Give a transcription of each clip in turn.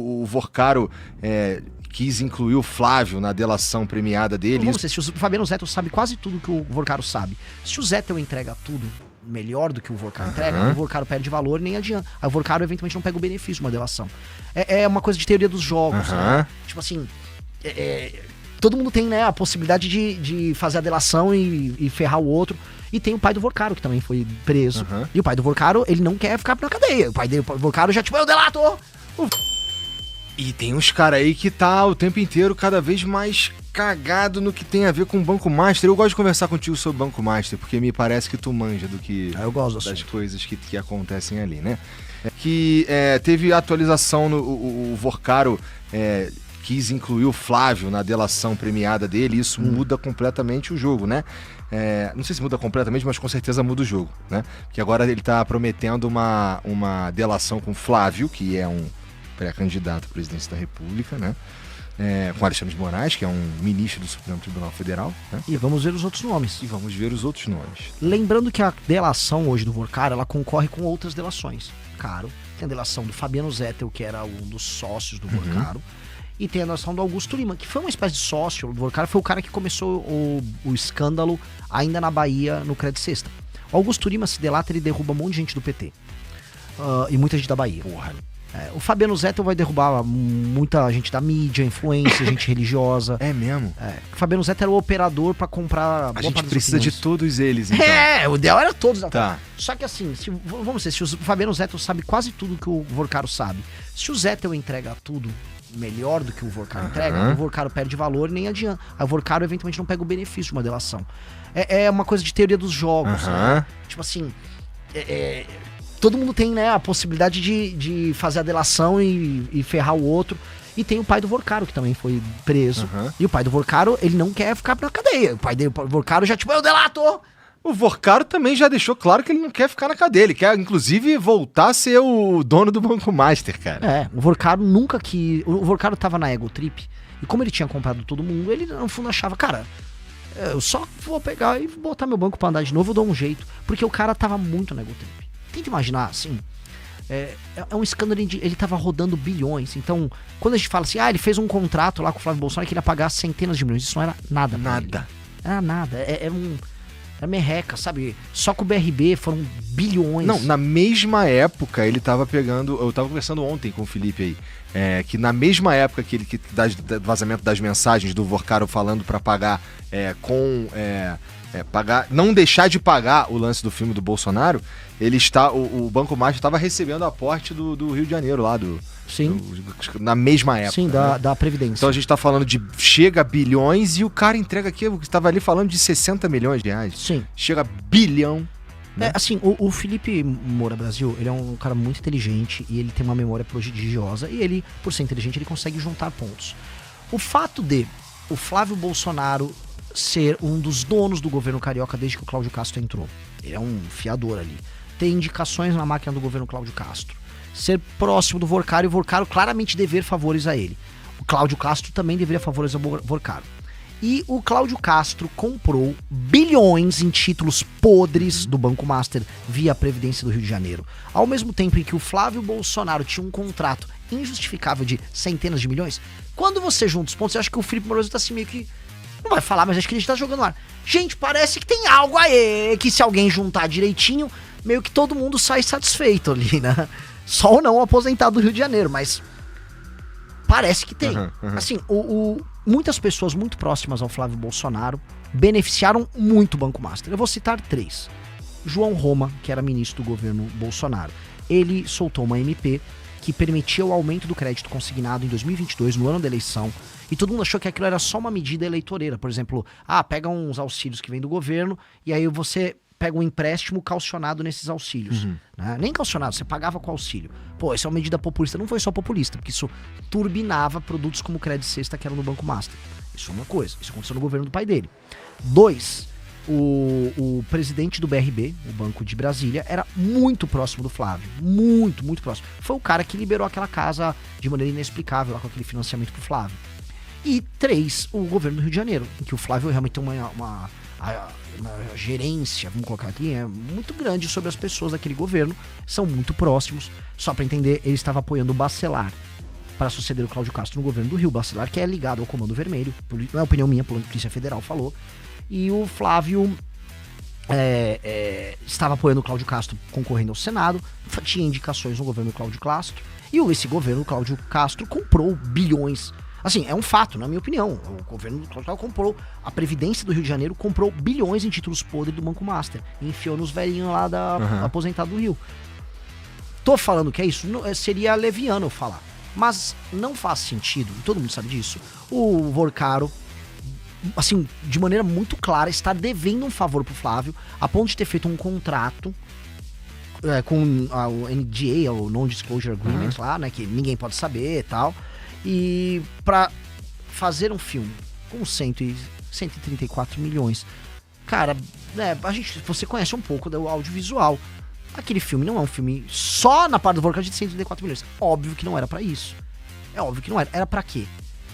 O Vorcaro quis incluir o Flávio na delação premiada dele. Vamos dizer, se o Fabiano Zettel sabe quase tudo que o Vorcaro sabe. Se o Zettel entrega tudo melhor do que o Vorcaro entrega, o Vorcaro perde valor e nem adianta. Aí o Vorcaro eventualmente não pega o benefício de uma delação. É uma coisa de teoria dos jogos, né? Tipo assim, todo mundo tem, né, a possibilidade de fazer a delação e ferrar o outro. E tem o pai do Vorcaro, que também foi preso. E o pai do Vorcaro, ele não quer ficar na cadeia. O pai do Vorcaro já, tipo, eu delato! E tem uns caras aí que tá o tempo inteiro cada vez mais cagado no que tem a ver com o Banco Master. Eu gosto de conversar contigo sobre o Banco Master, porque me parece que tu manja do que eu gosto das coisas que acontecem ali, né? Teve atualização o Vorcaro quis incluir o Flávio na delação premiada dele, e isso muda completamente o jogo, né? Não sei se muda completamente, mas com certeza muda o jogo, né? Porque agora ele tá prometendo uma delação com o Flávio, que é um pré-candidato à presidência da República, né? Com Alexandre de Moraes, que é um ministro do Supremo Tribunal Federal, né? E vamos ver os outros nomes. Lembrando que a delação hoje do Vorcaro, ela concorre com outras delações. Claro, tem a delação do Fabiano Zettel, que era um dos sócios do Vorcaro, e tem a delação do Augusto Lima, que foi uma espécie de sócio do Vorcaro, foi o cara que começou o escândalo ainda na Bahia, no Credit Sexta. O Augusto Lima se delata, ele derruba um monte de gente do PT. E muita gente da Bahia. O Fabiano Zettel vai derrubar muita gente da mídia, influência, gente religiosa. É mesmo? O Fabiano Zettel era o operador pra comprar... A gente precisa de todos eles, então. O ideal era todos. Tá. Só que assim, vamos dizer, se o Fabiano Zettel sabe quase tudo que o Vorcaro sabe. Se o Zettel entrega tudo melhor do que o Vorcaro entrega, o Vorcaro perde valor e nem adianta. Aí o Vorcaro eventualmente não pega o benefício de uma delação. É uma coisa de teoria dos jogos, né? Tipo assim... todo mundo tem, né, a possibilidade de fazer a delação e ferrar o outro. E tem o pai do Vorcaro, que também foi preso. E o pai do Vorcaro, ele não quer ficar na cadeia. O pai do Vorcaro já, tipo, eu delato! O Vorcaro também já deixou claro que ele não quer ficar na cadeia. Ele quer, inclusive, voltar a ser o dono do Banco Master, cara. O Vorcaro nunca que... O Vorcaro tava na Ego Trip. E como ele tinha comprado todo mundo, ele, no fundo, achava, cara... Eu só vou pegar e botar meu banco pra andar de novo, eu dou um jeito. Porque o cara tava muito na Ego Trip. Tenta imaginar, assim, é um escândalo, ele tava rodando bilhões. Então, quando a gente fala assim, ele fez um contrato lá com o Flávio Bolsonaro que ele ia pagar centenas de milhões, isso não era nada. Era nada, era merreca, sabe? Só com o BRB foram bilhões. Não, na mesma época ele tava pegando, eu tava conversando ontem com o Felipe aí, que na mesma época que do vazamento das mensagens do Vorcaro falando pra pagar pagar, não deixar de pagar o lance do filme do Bolsonaro, o Banco Master estava recebendo aporte do Rio de Janeiro lá na mesma época. Sim, da Previdência. Então a gente tá falando de chega a bilhões e o cara entrega aqui, eu estava ali falando de 60 milhões de reais. Sim. Chega a bilhão. Né? Assim, o Felipe Moura Brasil, ele é um cara muito inteligente e ele tem uma memória prodigiosa e ele, por ser inteligente, ele consegue juntar pontos. O fato de o Flávio Bolsonaro ser um dos donos do governo carioca desde que o Cláudio Castro entrou. Ele é um fiador ali. Ter indicações na máquina do governo Cláudio Castro. Ser próximo do Vorcaro e o Vorcaro claramente dever favores a ele. O Cláudio Castro também deveria favores ao Vorcaro. E o Cláudio Castro comprou bilhões em títulos podres do Banco Master via Previdência do Rio de Janeiro. Ao mesmo tempo em que o Flávio Bolsonaro tinha um contrato injustificável de centenas de milhões, quando você junta os pontos, você acha que o Felipe Moroso tá assim meio que... Não vai falar, mas acho que a gente tá jogando no ar. Gente, parece que tem algo aí, que se alguém juntar direitinho, meio que todo mundo sai satisfeito ali, né? Só o não aposentado do Rio de Janeiro, mas parece que tem. Assim, muitas pessoas muito próximas ao Flávio Bolsonaro beneficiaram muito o Banco Master. Eu vou citar 3. João Roma, que era ministro do governo Bolsonaro. Ele soltou uma MP que permitia o aumento do crédito consignado em 2022, no ano da eleição, e todo mundo achou que aquilo era só uma medida eleitoreira. Por exemplo, pega uns auxílios que vem do governo e aí você pega um empréstimo calcionado nesses auxílios. Né? Nem calcionado, você pagava com auxílio. Pô, isso é uma medida populista. Não foi só populista, porque isso turbinava produtos como o Credit Sexta, que era no Banco Master. Isso é uma coisa. Isso aconteceu no governo do pai dele. 2, o presidente do BRB, o Banco de Brasília, era muito próximo do Flávio. Muito, muito próximo. Foi o cara que liberou aquela casa de maneira inexplicável lá com aquele financiamento pro Flávio. E 3, o governo do Rio de Janeiro, em que o Flávio realmente tem uma gerência, vamos colocar aqui, muito grande sobre as pessoas daquele governo, são muito próximos. Só para entender, ele estava apoiando o Bacelar. para suceder o Cláudio Castro no governo do Rio. Bacelar, que é ligado ao Comando Vermelho, não é opinião minha, a Polícia Federal falou. E o Flávio estava apoiando o Cláudio Castro concorrendo ao Senado, tinha indicações no governo do Cláudio Castro, e esse governo, Cláudio Castro, comprou bilhões. Assim, é um fato, na minha opinião. O governo do Cláudio Castro comprou, a Previdência do Rio de Janeiro comprou bilhões em títulos podres do Banco Master, e enfiou nos velhinhos lá aposentado do Rio. Tô falando que é isso, seria leviano eu falar, mas não faz sentido, e todo mundo sabe disso, o Vorcaro, assim, de maneira muito clara, está devendo um favor pro Flávio, a ponto de ter feito um contrato com o NDA, o Non-Disclosure Agreement lá, né, que ninguém pode saber e tal, e pra fazer um filme com 134 milhões. Cara, você conhece um pouco do audiovisual. Aquele filme não é um filme só na parte do Vorcaro de 134 milhões. Óbvio que não era pra isso. É óbvio que não era. Era pra quê?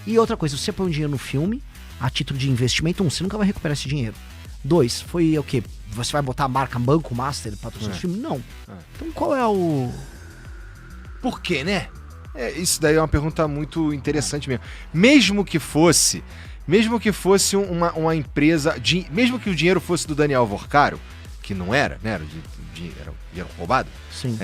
E outra coisa, você põe um dinheiro no filme, a título de investimento, você nunca vai recuperar esse dinheiro. 2, foi o quê? Você vai botar a marca Banco Master para o filme? Não. Então qual é o... Por quê, né? Isso daí é uma pergunta muito interessante mesmo. Mesmo que fosse uma empresa... Mesmo que o dinheiro fosse do Daniel Vorcaro, que não era, né? Era dinheiro roubado. Sim.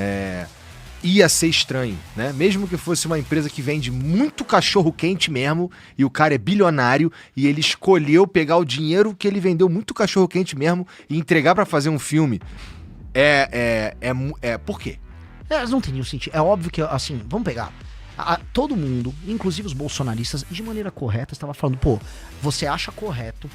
Ia ser estranho, né? Mesmo que fosse uma empresa que vende muito cachorro quente mesmo, e o cara é bilionário, e ele escolheu pegar o dinheiro que ele vendeu muito cachorro quente mesmo e entregar pra fazer um filme. Por quê? Não tem nenhum sentido. É óbvio que, assim, vamos pegar. Todo mundo, inclusive os bolsonaristas, de maneira correta, estava falando, pô, você acha correto...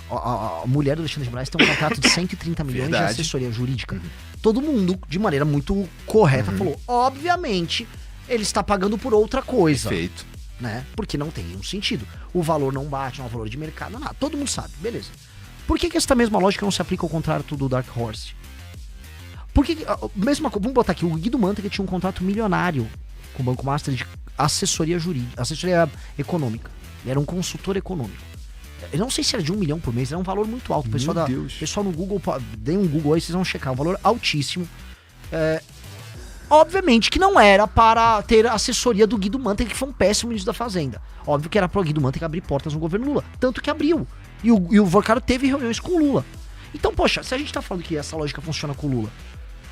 A mulher do Alexandre de Moraes tem um contrato de 130 milhões de assessoria jurídica. Todo mundo, de maneira muito correta, falou, obviamente, ele está pagando por outra coisa. Perfeito. Né? Porque não tem nenhum sentido. O valor não bate, não é um valor de mercado, nada. Todo mundo sabe, beleza. Por que essa mesma lógica não se aplica ao contrato do Dark Horse? Porque, vamos botar aqui, o Guido Mantega tinha um contrato milionário com o Banco Master de assessoria jurídica, assessoria econômica. Ele era um consultor econômico. Eu não sei se era de 1 milhão por mês, era um valor muito alto. Pessoal no Google, dê um Google aí, vocês vão checar, um valor altíssimo. Obviamente que não era para ter a assessoria do Guido Mantega, que foi um péssimo ministro da Fazenda. Óbvio que era para o Guido Mantega abrir portas no governo Lula, tanto que abriu. E o Vorcaro teve reuniões com o Lula. Então, poxa, se a gente tá falando que essa lógica funciona com o Lula,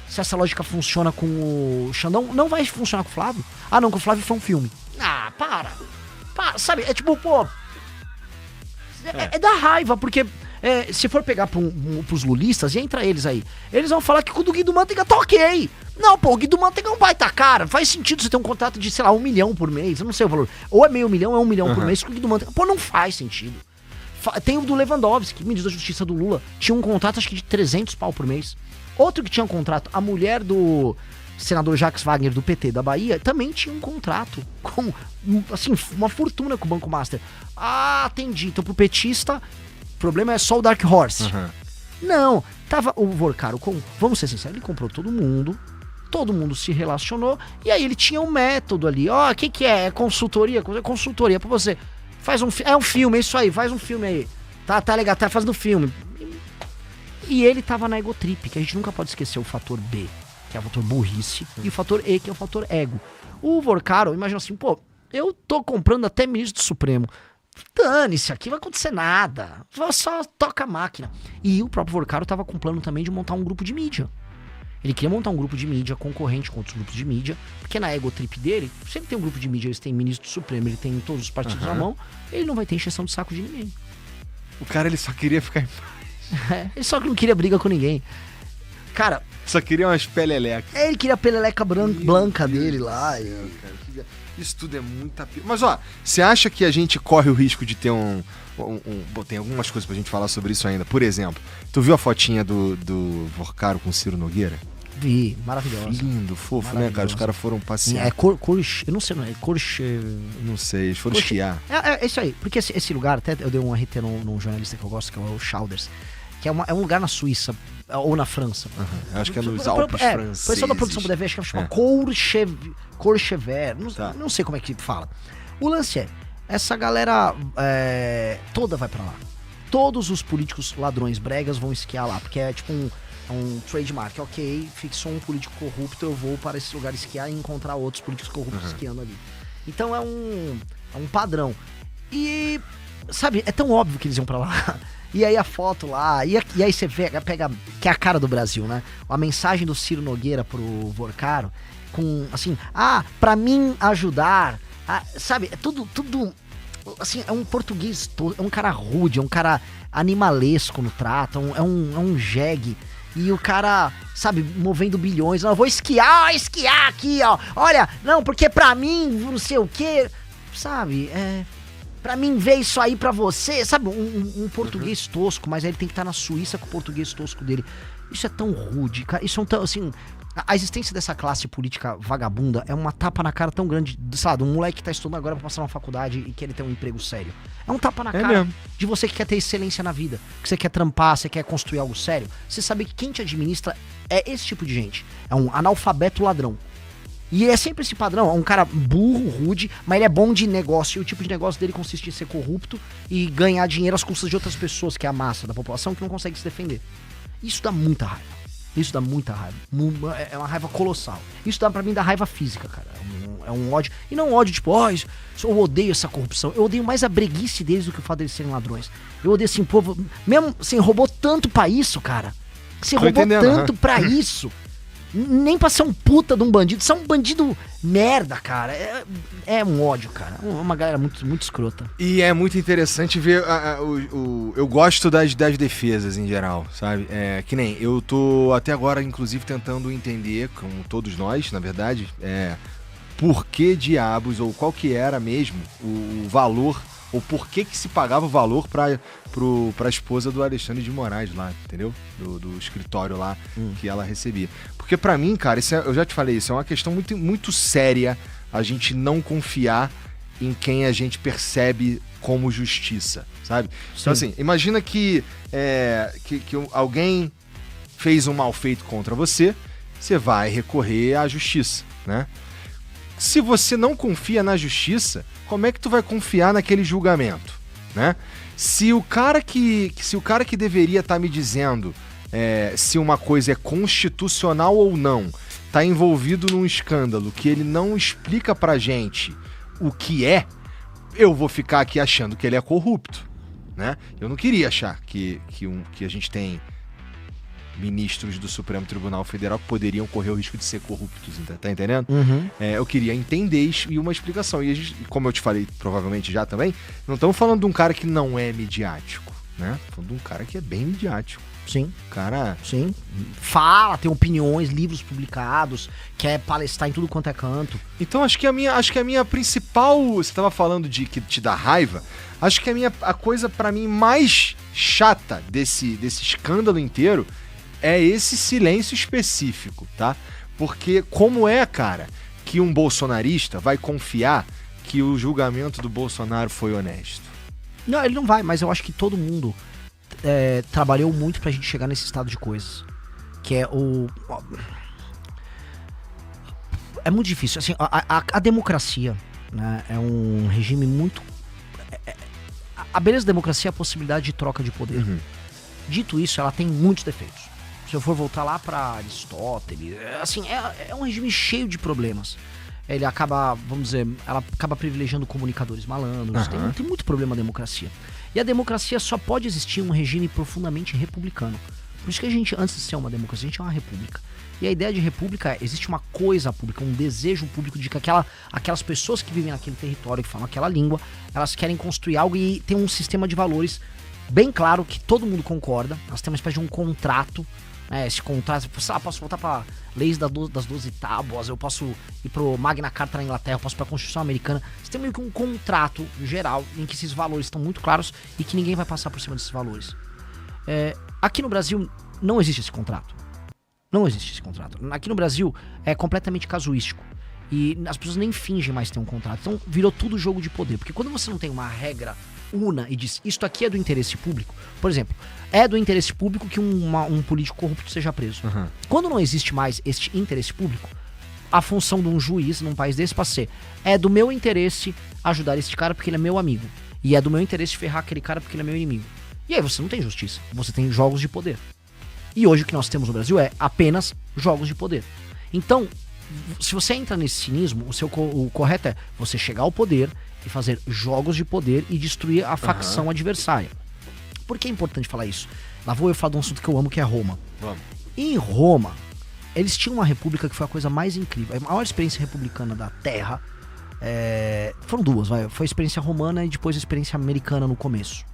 se essa lógica funciona com o Xandão, não vai funcionar com o Flávio? Ah, não, com o Flávio foi um filme. Ah, para, sabe, é tipo, pô... É da raiva, porque se for pegar pros lulistas, e entra eles aí, eles vão falar que com o do Guido Mantega tá ok. Não, pô, o Guido Mantega não vai tá cara. Faz sentido você ter um contrato de, sei lá, 1 milhão por mês, eu não sei o valor. Ou é meio milhão, ou é 1 milhão por mês com o Guido Mantega. Pô, não faz sentido. Tem o do Lewandowski, ministro da Justiça do Lula, tinha um contrato acho que de 300 pau por mês. Outro que tinha um contrato, a mulher do senador Jacques Wagner do PT da Bahia, também tinha um contrato com, assim, uma fortuna com o Banco Master. Ah, entendi. Então pro petista, o problema é só o Dark Horse. Não, tava o Vorcaro, vamos ser sinceros, ele comprou todo mundo se relacionou, e aí ele tinha um método ali. O que é? É consultoria? Consultoria pra você. É um filme, é isso aí, faz um filme aí. Tá legal, tá fazendo filme. E ele tava na egotrip, que a gente nunca pode esquecer o fator B, que é o fator burrice, e o fator E, que é o fator ego. O Vorcaro, imagina assim, pô, eu tô comprando até ministro do Supremo. Dane-se, aqui não vai acontecer nada. Só toca a máquina. E o próprio Vorcaro tava com plano também de montar um grupo de mídia. Ele queria montar um grupo de mídia concorrente com outros grupos de mídia, porque na egotrip dele, se ele tem um grupo de mídia, eles têm ministro do Supremo, ele tem todos os partidos na mão, ele não vai ter encheção de saco de ninguém. O cara, ele só queria ficar em paz. Ele só não queria briga com ninguém. Cara... Só queria umas perelecas. Ele queria a peleleca branca dele lá. Isso tudo é muita... Mas, ó, você acha que a gente corre o risco de ter Bom, tem algumas coisas pra gente falar sobre isso ainda. Por exemplo, tu viu a fotinha do Vorcaro com o Ciro Nogueira? Vi, maravilhosa. Lindo, fofo, né, cara? Os caras foram passear. Eu não sei, não é Não sei, eles foram esquiar. É isso aí, porque esse lugar, até eu dei um RT num jornalista que eu gosto, que é o Schauders, que é um lugar na Suíça, ou na França. Eu acho que é nos Alpes franceses. O pessoal da produção puder ver, acho que chama Courchevel, não sei como é que fala. O lance essa galera toda vai pra lá. Todos os políticos ladrões bregas vão esquiar lá, porque é tipo um trademark. Ok, fixou um político corrupto, eu vou para esse lugar esquiar e encontrar outros políticos corruptos esquiando ali. Então é um padrão. E, sabe, é tão óbvio que eles iam pra lá. E aí a foto lá, e aí você pega, que é a cara do Brasil, né? A mensagem do Ciro Nogueira pro Vorcaro, com, assim, pra mim ajudar, sabe? É tudo, assim, é um português, é um cara rude, é um cara animalesco no trato, é um jegue. E o cara, sabe, movendo bilhões. Eu vou esquiar aqui, ó. Olha, não, porque pra mim, não sei o quê. Sabe, pra mim ver isso aí pra você. Sabe, um português tosco, mas aí ele tem que estar na Suíça com o português tosco dele. Isso é tão rude, cara. Isso é tão, assim... A existência dessa classe política vagabunda é uma tapa na cara tão grande, sabe, um moleque que tá estudando agora pra passar numa faculdade e querer ter um emprego sério. É um tapa na cara mesmo. De você que quer ter excelência na vida, que você quer trampar, você quer construir algo sério. Você sabe que quem te administra é esse tipo de gente. É um analfabeto ladrão. E é sempre esse padrão, é um cara burro, rude, mas ele é bom de negócio. E o tipo de negócio dele consiste em ser corrupto e ganhar dinheiro às custas de outras pessoas, que é a massa da população, que não consegue se defender. Isso dá muita raiva. Isso dá muita raiva. É uma raiva colossal. Isso dá pra mim da raiva física, cara. É um ódio. E não um ódio tipo, eu odeio essa corrupção. Eu odeio mais a breguice deles do que o fato deles serem ladrões. Eu odeio assim, povo. Mesmo assim, roubou tanto pra isso, cara. Você roubou tanto pra isso. Nem pra ser um puta de um bandido. Você é um bandido merda, cara. É um ódio, cara. Uma galera muito, muito escrota. E é muito interessante ver eu gosto das defesas em geral, sabe? Que nem eu tô até agora, inclusive, tentando entender, como todos nós, na verdade, por que diabos, ou qual que era mesmo o valor, ou por que se pagava o valor pra esposa do Alexandre de Moraes lá, entendeu? Do escritório lá que ela recebia. Porque pra mim, cara, eu já te falei, isso é uma questão muito, muito séria, a gente não confiar em quem a gente percebe como justiça, sabe? Sim. Então assim, imagina que alguém fez um mal feito contra você, você vai recorrer à justiça, né? Se você não confia na justiça, como é que tu vai confiar naquele julgamento, né? Se o cara que deveria estar me dizendo se uma coisa é constitucional ou não, tá envolvido num escândalo que ele não explica pra gente o que eu vou ficar aqui achando que ele é corrupto, né? Eu não queria achar que a gente tem ministros do Supremo Tribunal Federal que poderiam correr o risco de ser corruptos, tá entendendo? Uhum. Eu queria entender isso e uma explicação. E a gente, como eu te falei provavelmente já também, não estamos falando de um cara que não é midiático, né? Estamos falando de um cara que é bem midiático. Sim. Cara... Sim. Fala, tem opiniões, livros publicados, quer palestrar em tudo quanto é canto. Então acho que a minha principal... Você estava falando de que te dá raiva. Acho que a coisa pra mim mais chata desse escândalo inteiro é esse silêncio específico, tá? Porque como cara, que um bolsonarista vai confiar que o julgamento do Bolsonaro foi honesto? Não, ele não vai, mas eu acho que todo mundo trabalhou muito pra gente chegar nesse estado de coisas. Que é é muito difícil. Assim, a democracia, né, é um regime muito... A beleza da democracia é a possibilidade de troca de poder. Uhum. Dito isso, ela tem muitos defeitos. Se eu for voltar lá pra Aristóteles, assim, é um regime cheio de problemas. Ele acaba, vamos dizer, ela acaba privilegiando comunicadores malandros. Uhum. Tem muito problema a democracia. E a democracia só pode existir em um regime profundamente republicano. Por isso que a gente, antes de ser uma democracia, a gente é uma república. E a ideia de república, existe uma coisa pública, um desejo público de que aquelas pessoas que vivem naquele território, que falam aquela língua, elas querem construir algo e tem um sistema de valores bem claro que todo mundo concorda. Elas têm uma espécie de um contrato. Esse contrato, posso voltar para leis das 12 tábuas, eu posso ir pro Magna Carta na Inglaterra, eu posso ir pra Constituição Americana. Você tem meio que um contrato geral em que esses valores estão muito claros e que ninguém vai passar por cima desses valores. Aqui no Brasil não existe esse contrato. Não existe esse contrato. Aqui no Brasil é completamente casuístico. E as pessoas nem fingem mais ter um contrato. Então virou tudo jogo de poder. Porque quando você não tem uma regra una e diz, isto aqui é do interesse público, por exemplo, é do interesse público que um político corrupto seja preso. Uhum. Quando não existe mais este interesse público, a função de um juiz num país desse passa a ser, é do meu interesse ajudar esse cara porque ele é meu amigo, e é do meu interesse ferrar aquele cara porque ele é meu inimigo. E aí você não tem justiça, você tem jogos de poder. E hoje o que nós temos no Brasil é apenas jogos de poder. Então, se você entra nesse cinismo, o correto é você chegar ao poder e fazer jogos de poder e destruir a facção adversária. Por que é importante falar isso? Lá vou eu falar de um assunto que eu amo, que é Roma. Vamos. Em Roma, eles tinham uma república que foi a coisa mais incrível. A maior experiência republicana da Terra foram duas, foi a experiência romana e depois a experiência americana no começo.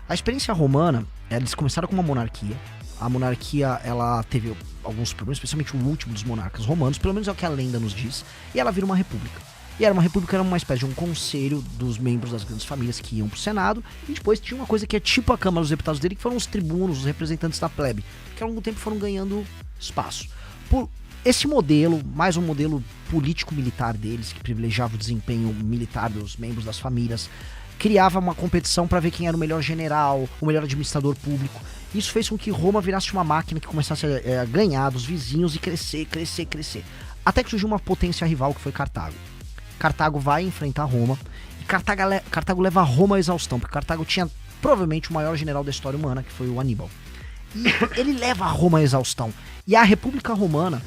A experiência romana, eles começaram com uma monarquia. A monarquia, ela teve alguns problemas, especialmente o último dos monarcas romanos, pelo menos é o que a lenda nos diz, e ela vira uma república. E era uma espécie de um conselho dos membros das grandes famílias que iam pro Senado, e depois tinha uma coisa que é tipo a Câmara dos Deputados dele, que foram os tribunos, os representantes da plebe, que ao longo do tempo foram ganhando espaço. Por esse modelo, mais um modelo político-militar deles, que privilegiava o desempenho militar dos membros das famílias, criava uma competição para ver quem era o melhor general, o melhor administrador público. Isso fez com que Roma virasse uma máquina que começasse a ganhar dos vizinhos e crescer. Até que surgiu uma potência rival, que foi Cartago. Cartago vai enfrentar Roma, e Cartago leva Roma à exaustão, porque Cartago tinha provavelmente o maior general da história humana, que foi o Aníbal. E ele leva Roma à exaustão. E a República Romana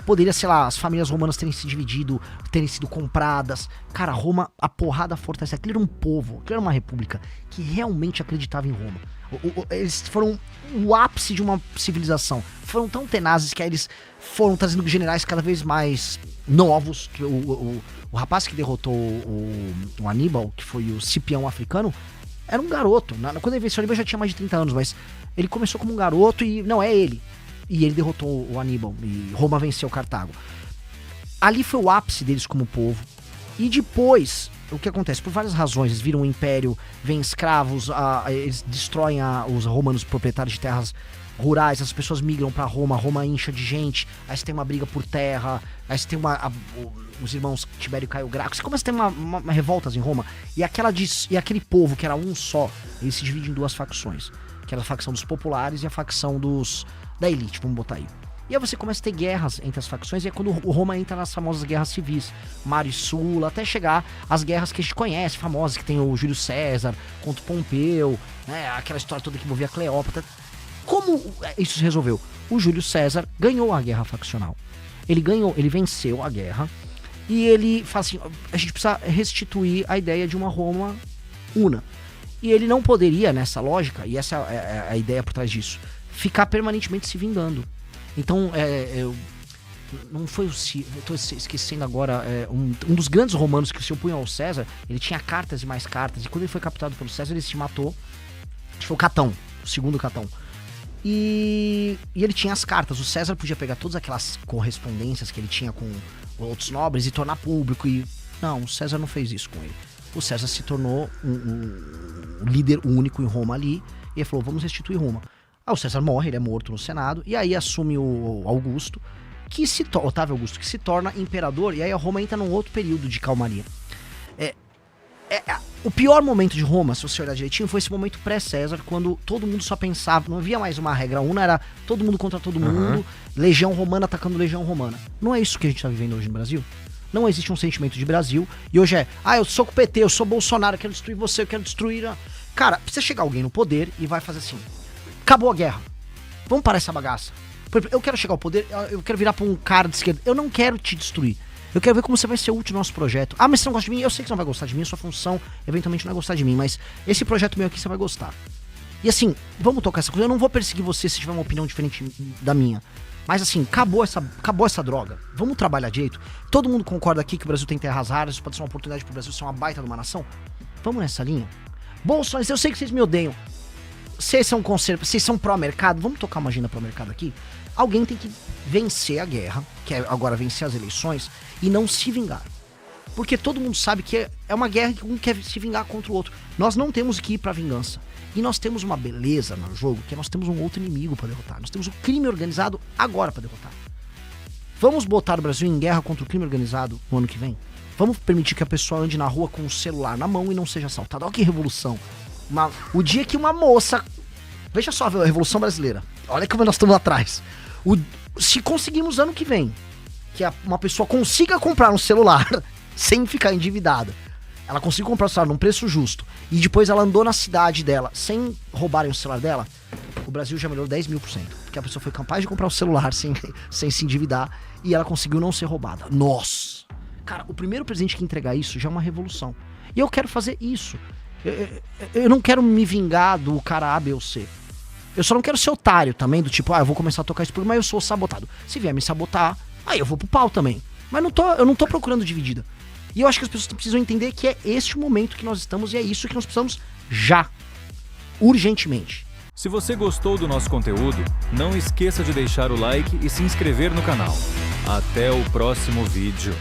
poderia, sei lá, as famílias romanas terem se dividido, terem sido compradas. Cara, Roma, a porrada fortalece. Aquilo era um povo, aquilo era uma república que realmente acreditava em Roma. Eles foram o ápice de uma civilização. Foram tão tenazes que aí eles foram trazendo generais cada vez mais novos. O rapaz que derrotou o Aníbal, que foi o Cipião africano, era um garoto. Quando ele venceu o Aníbal já tinha mais de 30 anos, mas ele começou como um garoto e não é ele. E ele derrotou o Aníbal e Roma venceu Cartago. Ali foi o ápice deles como povo. E depois, o que acontece? Por várias razões, eles viram um império, vêm escravos, eles destroem os romanos proprietários de terras rurais, as pessoas migram pra Roma, Roma incha de gente, aí você tem uma briga por terra, aí você tem os irmãos Tibério e Caio Graco, você começa a ter uma revoltas em Roma, e aquele povo que era um só, ele se divide em duas facções, que era a facção dos populares e a facção da elite, vamos botar aí. E aí você começa a ter guerras entre as facções, e é quando o Roma entra nas famosas guerras civis, Mário e Sula, até chegar às guerras que a gente conhece, famosas, que tem o Júlio César contra o Pompeu, né, aquela história toda que envolvia a Cleópatra. Como isso se resolveu? O Júlio César ganhou a guerra faccional. Ele venceu a guerra, e ele fala assim, a gente precisa restituir a ideia de uma Roma una. E ele não poderia, nessa lógica, e essa é a ideia por trás disso, ficar permanentemente se vingando. Então, não foi o Ciro, eu tô esquecendo agora, um dos grandes romanos que se opunham ao César, ele tinha cartas e mais cartas, e quando ele foi capturado pelo César, ele se matou. Acho que foi o Catão, o segundo Catão. E ele tinha as cartas. O César podia pegar todas aquelas correspondências que ele tinha com outros nobres e tornar público. E não, o César não fez isso com ele. O César se tornou um líder único em Roma ali, e ele falou, vamos restituir Roma. O César morre, ele é morto no Senado, e aí assume o Augusto, Otávio Augusto, que se torna imperador, e aí a Roma entra num outro período de calmaria. O pior momento de Roma, se você olhar direitinho, foi esse momento pré-César, quando todo mundo só pensava, não havia mais uma regra una, era todo mundo contra todo mundo, legião romana atacando legião romana. Não é isso que a gente tá vivendo hoje no Brasil? Não existe um sentimento de Brasil, e hoje eu sou com o PT, eu sou Bolsonaro, eu quero destruir você, eu quero destruir Cara, precisa chegar alguém no poder e vai fazer assim, acabou a guerra, vamos parar essa bagaça. Eu quero chegar ao poder, eu quero virar pra um cara de esquerda, eu não quero te destruir. Eu quero ver como você vai ser útil no nosso projeto. Ah, mas você não gosta de mim? Eu sei que você não vai gostar de mim, a sua função eventualmente não é gostar de mim, mas esse projeto meu aqui você vai gostar. E assim, vamos tocar essa coisa. Eu não vou perseguir você se tiver uma opinião diferente da minha. Mas assim, acabou essa droga. Vamos trabalhar direito. Todo mundo concorda aqui que o Brasil tem terras raras, isso pode ser uma oportunidade pro Brasil ser uma baita de uma nação? Vamos nessa linha? Bolsonaro, eu sei que vocês me odeiam. Vocês são vocês são pró-mercado, vamos tocar uma agenda pró-mercado aqui? Alguém tem que vencer a guerra, que é agora vencer as eleições, e não se vingar. Porque todo mundo sabe que é uma guerra que um quer se vingar contra o outro. Nós não temos que ir pra vingança. E nós temos uma beleza no jogo, que nós temos um outro inimigo pra derrotar. Nós temos o crime organizado agora pra derrotar. Vamos botar o Brasil em guerra contra o crime organizado no ano que vem? Vamos permitir que a pessoa ande na rua com o celular na mão e não seja assaltada? Olha que revolução. O dia que uma moça... Veja só a Revolução Brasileira. Olha como nós estamos atrás. Se conseguimos ano que vem que uma pessoa consiga comprar um celular sem ficar endividada, ela conseguiu comprar o celular num preço justo, e depois ela andou na cidade dela sem roubarem o celular dela, o Brasil já melhorou 10.000%. porque a pessoa foi capaz de comprar o celular sem se endividar e ela conseguiu não ser roubada. Nossa! Cara, o primeiro presente que entregar isso já é uma revolução. E eu quero fazer isso. Eu não quero me vingar do cara A, B ou C. Eu só não quero ser otário também, do tipo, eu vou começar a tocar esse programa, mas eu sou sabotado. Se vier me sabotar, aí eu vou pro pau também. Mas eu não tô procurando dividida. E eu acho que as pessoas precisam entender que é este o momento que nós estamos e é isso que nós precisamos já. Urgentemente. Se você gostou do nosso conteúdo, não esqueça de deixar o like e se inscrever no canal. Até o próximo vídeo.